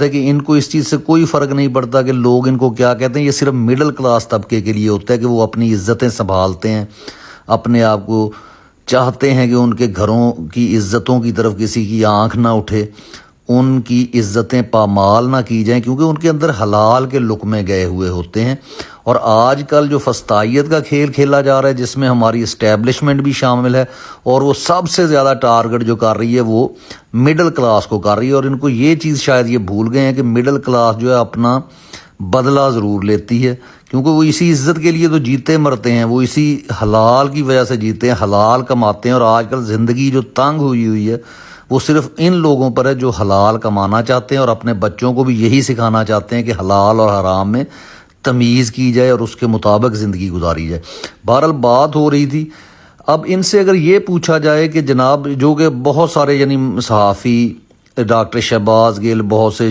है कि इनको इस चीज़ से कोई फ़र्क नहीं पड़ता कि लोग इनको क्या कहते हैं। ये सिर्फ मिडिल क्लास तबके के लिए होता है कि वो अपनी इज़्ज़तें संभालते हैं, अपने आप को चाहते हैं कि उनके घरों की इज़्ज़तों की तरफ किसी की आंख ना उठे, उनकी इज़्ज़तें पामाल ना की जाएं, क्योंकि उनके अंदर हलाल के लुक़मे गए हुए होते हैं। और आजकल जो फस्तायत का खेल खेला जा रहा है, जिसमें हमारी इस्टेब्लिशमेंट भी शामिल है, और वो सबसे ज़्यादा टारगेट जो कर रही है वो मिडिल क्लास को कर रही है। और इनको ये चीज़ शायद ये भूल गए हैं कि मिडिल क्लास जो है अपना बदला ज़रूर लेती है, क्योंकि वो इसी इज़्ज़त के लिए तो जीते मरते हैं, वो इसी हलाल की वजह से जीते हैं, हलाल कमाते हैं। और आजकल ज़िंदगी जो तंग हुई है वो सिर्फ इन लोगों पर है जो हलाल कमाना चाहते हैं और अपने बच्चों को भी यही सिखाना चाहते हैं कि हलाल और हराम में तमीज़ की जाए और उसके मुताबिक ज़िंदगी गुजारी जाए। बहरहाल बात हो रही थी, अब इनसे अगर ये पूछा जाए कि जनाब, जो कि बहुत सारे यानी सहाफ़ी, डॉक्टर शहबाज गिल, बहुत से